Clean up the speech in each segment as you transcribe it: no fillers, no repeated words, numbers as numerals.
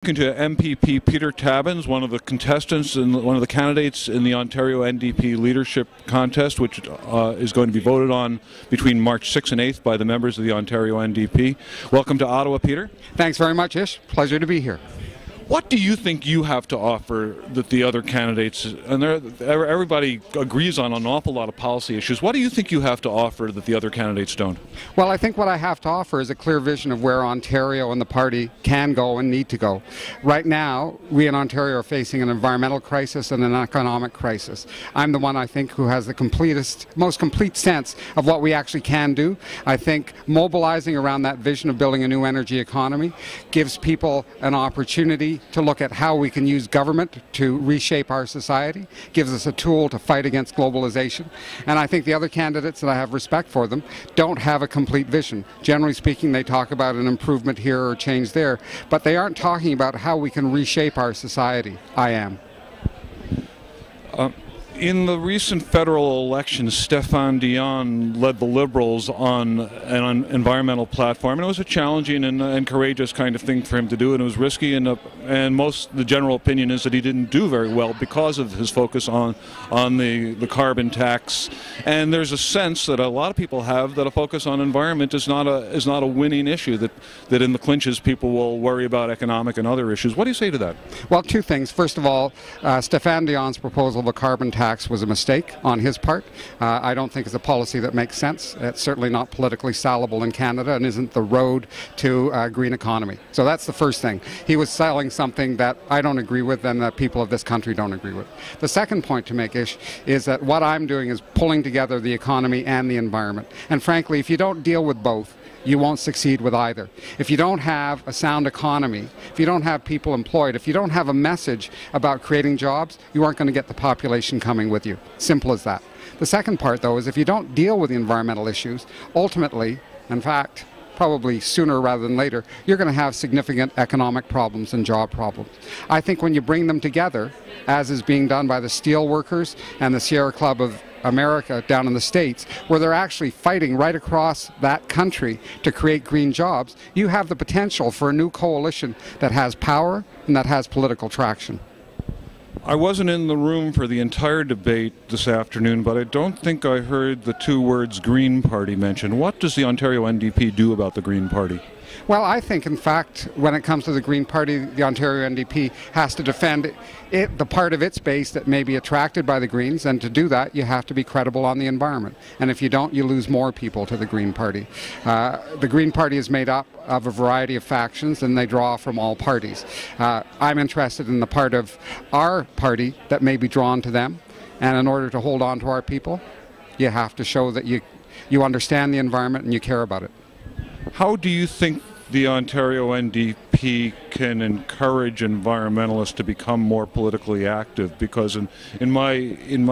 Talking to MPP Peter Tabuns, one of the contestants and one of the candidates in the Ontario NDP leadership contest, which is going to be voted on between March 6th and 8th by the members of the Ontario NDP. Welcome to Ottawa, Peter. Thanks very much, Ish. Pleasure to be here. What do you think you have to offer that the other candidates, and everybody agrees on an awful lot of policy issues, what do you think you have to offer that the other candidates don't? Well, I think what I have to offer is a clear vision of where Ontario and the party can go and need to go. Right now, we in Ontario are facing an environmental crisis and an economic crisis. I'm the one, I think, who has the most complete sense of what we actually can do. I think mobilizing around that vision of building a new energy economy gives people an opportunity to look at how we can use government to reshape our society, gives us a tool to fight against globalization. And I think the other candidates, and I have respect for them, don't have a complete vision. Generally speaking, they talk about an improvement here or change there, but they aren't talking about how we can reshape our society. I am. In the recent federal election, Stéphane Dion led the Liberals on an environmental platform, and it was a challenging and courageous kind of thing for him to do, and it was risky, and the general opinion is that he didn't do very well because of his focus on the carbon tax. And there's a sense that a lot of people have that a focus on environment is not a winning issue, that in the clinches people will worry about economic and other issues. What do you say to that? Well, two things. First of all, Stéphane Dion's proposal of a carbon tax was a mistake on his part. I don't think it's a policy that makes sense. It's certainly not politically salable in Canada and isn't the road to a green economy. So that's the first thing. He was selling something that I don't agree with and that people of this country don't agree with. The second point to make, Ish, is that what I'm doing is pulling together the economy and the environment. And frankly, if you don't deal with both, you won't succeed with either. If you don't have a sound economy, if you don't have people employed, if you don't have a message about creating jobs, you aren't going to get the population coming with you. Simple as that. The second part, though, is if you don't deal with the environmental issues, ultimately, in fact, probably sooner rather than later, you're going to have significant economic problems and job problems. I think when you bring them together, as is being done by the steel workers and the Sierra Club of America down in the States, where they're actually fighting right across that country to create green jobs, you have the potential for a new coalition that has power and that has political traction. I wasn't in the room for the entire debate this afternoon, but I don't think I heard the two words Green Party mentioned. What does the Ontario NDP do about the Green Party? Well, I think, in fact, when it comes to the Green Party, the Ontario NDP has to defend the part of its base that may be attracted by the Greens, and to do that, you have to be credible on the environment. And if you don't, you lose more people to the Green Party. The Green Party is made up of a variety of factions, and they draw from all parties. I'm interested in the part of our party that may be drawn to them, and in order to hold on to our people, you have to show that you understand the environment and you care about it. How do you think the Ontario NDP can encourage environmentalists to become more politically active? Because in my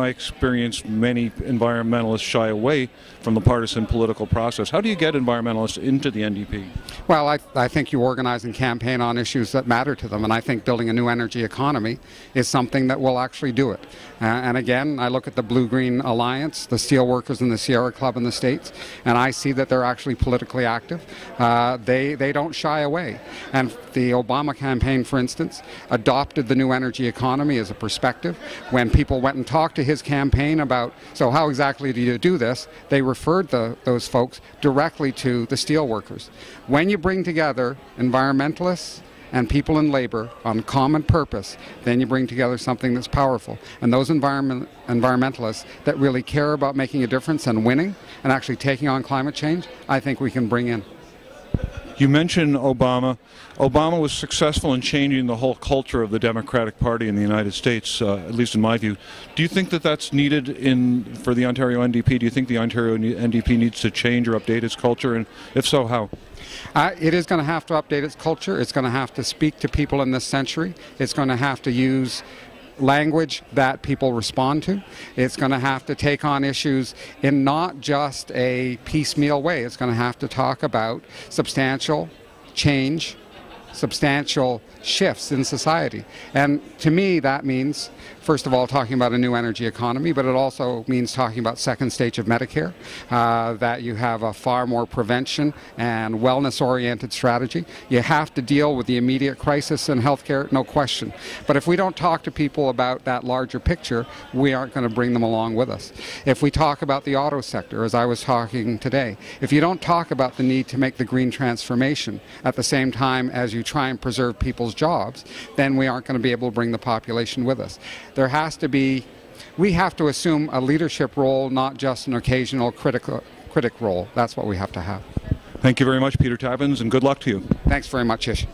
experience, many environmentalists shy away from the partisan political process. How do you get environmentalists into the NDP? Well, I think you organize and campaign on issues that matter to them, and I think building a new energy economy is something that will actually do it. And again, I look at the Blue-Green Alliance, the steelworkers and the Sierra Club in the States, and I see that they're actually politically active. They don't shy away. And the Obama campaign, for instance, adopted the new energy economy as a perspective. When people went and talked to his campaign about, so how exactly do you do this, they referred those folks directly to the steelworkers. When you bring together environmentalists and people in labor on common purpose, then you bring together something that's powerful. And those environmentalists that really care about making a difference and winning and actually taking on climate change, I think we can bring in. You mentioned Obama. Obama was successful in changing the whole culture of the Democratic Party in the United States, at least in my view. Do you think that that's needed for the Ontario NDP? Do you think the Ontario NDP needs to change or update its culture? And if so, how? It is going to have to update its culture. It's going to have to speak to people in this century. It's going to have to use language that people respond to. It's going to have to take on issues in not just a piecemeal way. It's going to have to talk about substantial change, substantial shifts in society. And to me, that means, first of all, talking about a new energy economy, but it also means talking about second stage of Medicare, that you have a far more prevention and wellness-oriented strategy. You have to deal with the immediate crisis in healthcare, no question. But if we don't talk to people about that larger picture, we aren't going to bring them along with us. If we talk about the auto sector, as I was talking today, if you don't talk about the need to make the green transformation at the same time as you try and preserve people's jobs, then we aren't going to be able to bring the population with us. There has to be, we have to assume a leadership role, not just an occasional critic role. That's what we have to have. Thank you very much, Peter Tabuns, and good luck to you. Thanks very much, Ish.